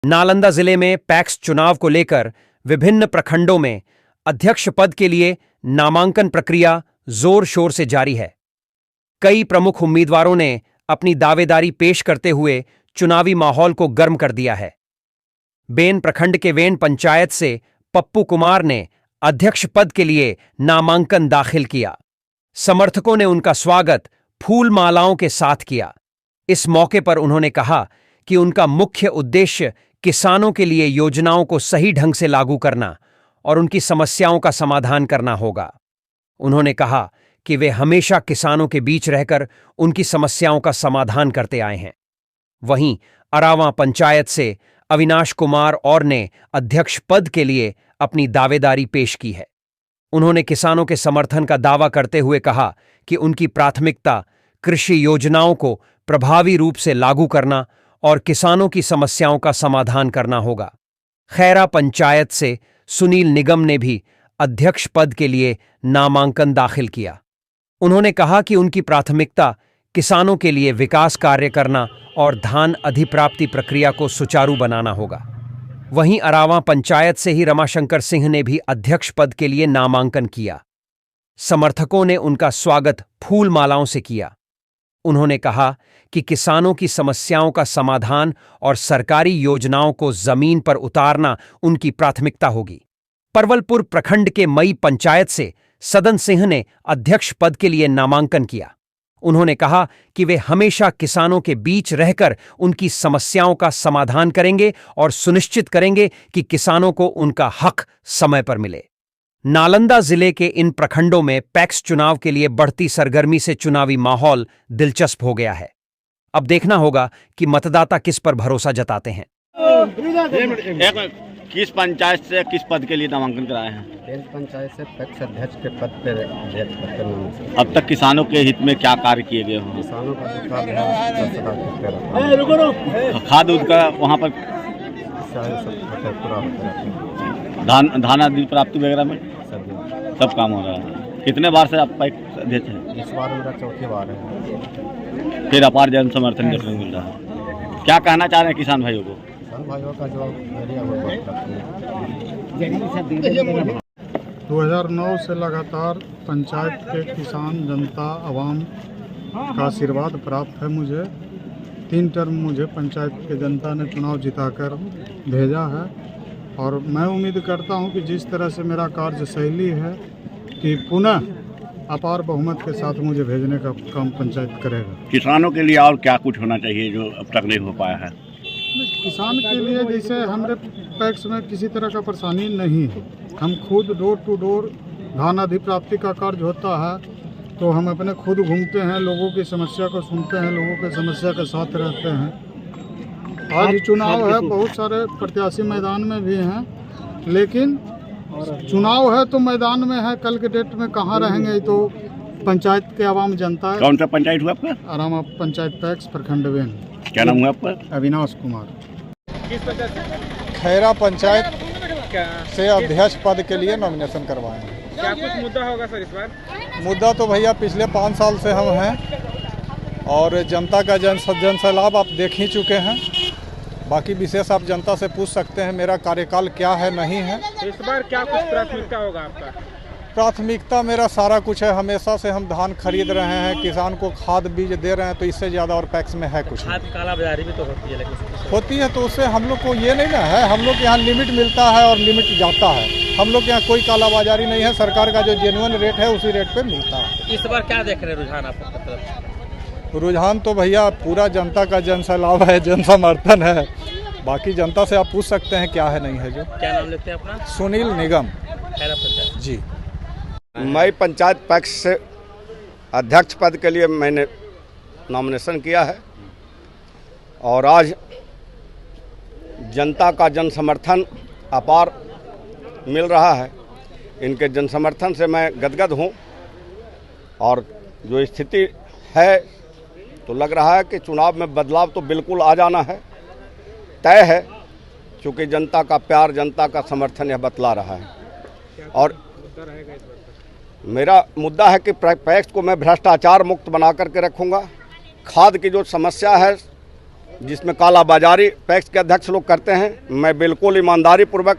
नालंदा जिले में पैक्स चुनाव को लेकर विभिन्न प्रखंडों में अध्यक्ष पद के लिए नामांकन प्रक्रिया जोर शोर से जारी है। कई प्रमुख उम्मीदवारों ने अपनी दावेदारी पेश करते हुए चुनावी माहौल को गर्म कर दिया है। बेन प्रखंड के वेन पंचायत से पप्पू कुमार ने अध्यक्ष पद के लिए नामांकन दाखिल किया। समर्थकों ने उनका स्वागत फूल मालाओं के साथ किया। इस मौके पर उन्होंने कहा कि उनका मुख्य उद्देश्य किसानों के लिए योजनाओं को सही ढंग से लागू करना और उनकी समस्याओं का समाधान करना होगा। उन्होंने कहा कि वे हमेशा किसानों के बीच रहकर उनकी समस्याओं का समाधान करते आए हैं। वहीं अरावां पंचायत से अविनाश कुमार और ने अध्यक्ष पद के लिए अपनी दावेदारी पेश की है। उन्होंने किसानों के समर्थन का दावा करते हुए कहा कि उनकी प्राथमिकता कृषि योजनाओं को प्रभावी रूप से लागू करना और किसानों की समस्याओं का समाधान करना होगा। खैरा पंचायत से सुनील निगम ने भी अध्यक्ष पद के लिए नामांकन दाखिल किया। उन्होंने कहा कि उनकी प्राथमिकता किसानों के लिए विकास कार्य करना और धान अधिप्राप्ति प्रक्रिया को सुचारू बनाना होगा। वहीं अरावां पंचायत से ही रमाशंकर सिंह ने भी अध्यक्ष पद के लिए नामांकन किया। समर्थकों ने उनका स्वागत फूल मालाओं से किया। उन्होंने कहा कि किसानों की समस्याओं का समाधान और सरकारी योजनाओं को जमीन पर उतारना उनकी प्राथमिकता होगी। परवलपुर प्रखंड के मई पंचायत से सदन सिंह ने अध्यक्ष पद के लिए नामांकन किया। उन्होंने कहा कि वे हमेशा किसानों के बीच रहकर उनकी समस्याओं का समाधान करेंगे और सुनिश्चित करेंगे कि किसानों को उनका हक समय पर मिले। नालंदा जिले के इन प्रखंडों में पैक्स चुनाव के लिए बढ़ती सरगर्मी से चुनावी माहौल दिलचस्प हो गया है। अब देखना होगा कि मतदाता किस पर भरोसा जताते हैं। किस पंचायत से किस पद के लिए नामांकन कराए हैं? बेन पंचायत से पैक्स अध्यक्ष के पद पर नामांकन। अब तक किसानों के हित में क्या कार्य किए गए हों? किसानों का विकास है, खाद उद का वहाँ पर पूरा होता है। धान आदि प्राप्ति वगैरह में सब काम हो रहा है। कितने बार से आप पैक्स अध्यक्ष हैं? इस बार मेरा चौथी बार है। फिर अपार जन समर्थन देखने को मिल रहा है। क्या कहना चाह रहे हैं किसान भाइयों को? किसान भाइयों का जो एरिया वो 2009 से लगातार पंचायत के किसान जनता आवाम का आशीर्वाद प्राप्त है। मुझे 3 टर्म मुझे पंचायत के जनता ने चुनाव जिताकर भेजा है और मैं उम्मीद करता हूं कि जिस तरह से मेरा कार्यशैली है कि पुनः अपार बहुमत के साथ मुझे भेजने का काम पंचायत करेगा। किसानों के लिए और क्या कुछ होना चाहिए जो अब तक नहीं हो पाया है? किसान के लिए जैसे हमारे पैक्स में किसी तरह का परेशानी नहीं है। हम खुद डोर टू डोर धान अधिप्राप्ति का कार्य होता है तो हम अपने खुद घूमते हैं, लोगों की समस्या को सुनते हैं, लोगों की समस्या के साथ रहते हैं। आज चुनाव है, बहुत सारे प्रत्याशी मैदान में भी हैं, लेकिन चुनाव है तो मैदान में है, कल के डेट में कहाँ रहेंगे तो पंचायत के आवाम जनता है। कौन सा पंचायत हुआ आपका? अरावां पंचायत पैक्स प्रखंड वेन। क्या नाम हुआ आपका? अविनाश कुमार। खैरा पंचायत से अध्यक्ष पद के लिए नॉमिनेशन करवाए हैं। क्या कुछ मुद्दा होगा सर इस बार? मुद्दा तो भैया पिछले 5 साल से हम हैं और जनता का जन सैलाब आप देख ही चुके हैं। बाकी विशेष आप जनता से पूछ सकते हैं मेरा कार्यकाल क्या है नहीं है। तो इस बार क्या कुछ प्राथमिकता होगा आपका? प्राथमिकता मेरा सारा कुछ है। हमेशा से हम धान खरीद रहे हैं, किसान को खाद बीज दे रहे हैं, तो इससे ज़्यादा और पैक्स में है कुछ? खाद काला बाजारी भी तो होती है, लेकिन होती है तो उससे हम लोग को ये नहीं ना है। हम लोग यहाँ लिमिट मिलता है और लिमिट जाता है। हम लोग यहाँ कोई कालाबाजारी नहीं है। सरकार का जो जेन्युइन रेट है उसी रेट पे मिलता है। इस बार क्या देख रहे हैं रुझान आपका तरफ? रुझान तो भैया पूरा जनता का जन सैलाब है, जन समर्थन है। बाकी जनता से आप पूछ सकते हैं क्या है नहीं है। जो क्या नाम लेते हैं अपना? सुनील निगम, खैरा पंचायत। जी। मई पंचायत पैक्स से अध्यक्ष पद के लिए मैंने नॉमिनेशन किया है और आज जनता का जन समर्थन अपार मिल रहा है। इनके जन समर्थन से मैं गदगद हूँ और जो स्थिति है तो लग रहा है कि चुनाव में बदलाव तो बिल्कुल आ जाना है, तय है, क्योंकि जनता का प्यार, जनता का समर्थन यह बतला रहा है। और मेरा मुद्दा है कि पैक्स को मैं भ्रष्टाचार मुक्त बना करके रखूँगा। खाद की जो समस्या है जिसमें कालाबाजारी पैक्स के अध्यक्ष लोग करते हैं, मैं बिल्कुल ईमानदारी पूर्वक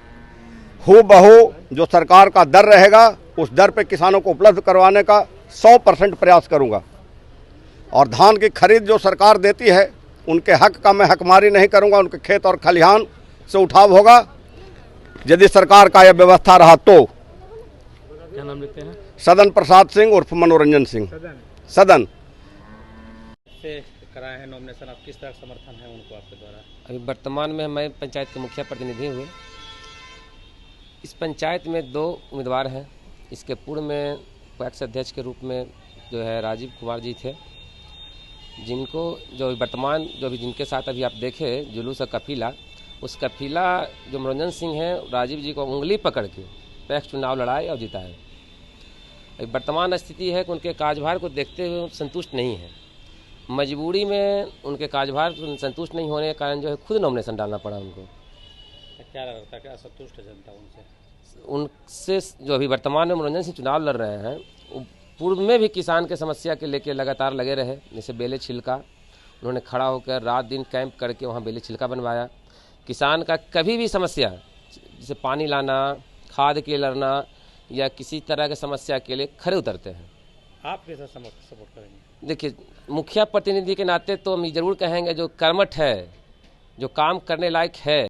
हूबहू जो सरकार का दर रहेगा उस दर पे किसानों को उपलब्ध करवाने का 100% प्रयास करूंगा। और धान की खरीद जो सरकार देती है उनके हक का मैं हकमारी नहीं करूंगा, उनके खेत और खलिहान से उठाव होगा। यदि सरकार का यह व्यवस्था रहा तो। क्या नाम लेते हैं? सदन प्रसाद सिंह उर्फ मनोरंजन सिंह। सदन से कराए हैं नॉमिनेशन, आप किस तरह समर्थन है उनको आपके द्वारा? अभी वर्तमान में मैं पंचायत के मुखिया प्रतिनिधि हुए। इस पंचायत में 2 उम्मीदवार हैं। इसके पूर्व में पैक्स अध्यक्ष के रूप में जो है राजीव कुमार जी थे, जिनको जो वर्तमान जो भी जिनके साथ अभी आप देखें जुलूस कफीला, उस कफीला जो मनोरंजन सिंह हैं राजीव जी को उंगली पकड़ के पैक्स चुनाव लड़ाए और जिताए। वर्तमान स्थिति है कि उनके कार्यभार को देखते हुए संतुष्ट नहीं है। मजबूरी में उनके कार्यभार संतुष्ट नहीं होने के कारण जो है खुद नॉमिनेशन डालना पड़ा उनको। क्या लगता है कि असंतुष्ट है जनता उनसे जो अभी वर्तमान में मनोरंजन सिंह चुनाव लड़ रहे हैं, पूर्व में भी किसान के समस्या के लेके लगातार लगे रहे। जैसे बेले छिलका, उन्होंने खड़ा होकर रात दिन कैंप करके वहाँ बेले छिलका बनवाया। किसान का कभी भी समस्या जैसे पानी लाना, खाद के लड़ना या किसी तरह की समस्या के लिए खड़े उतरते हैं। आप कैसा सपोर्ट करेंगे? देखिए, मुखिया प्रतिनिधि के नाते तो हम ये जरूर कहेंगे जो कर्मठ है, जो काम करने लायक है,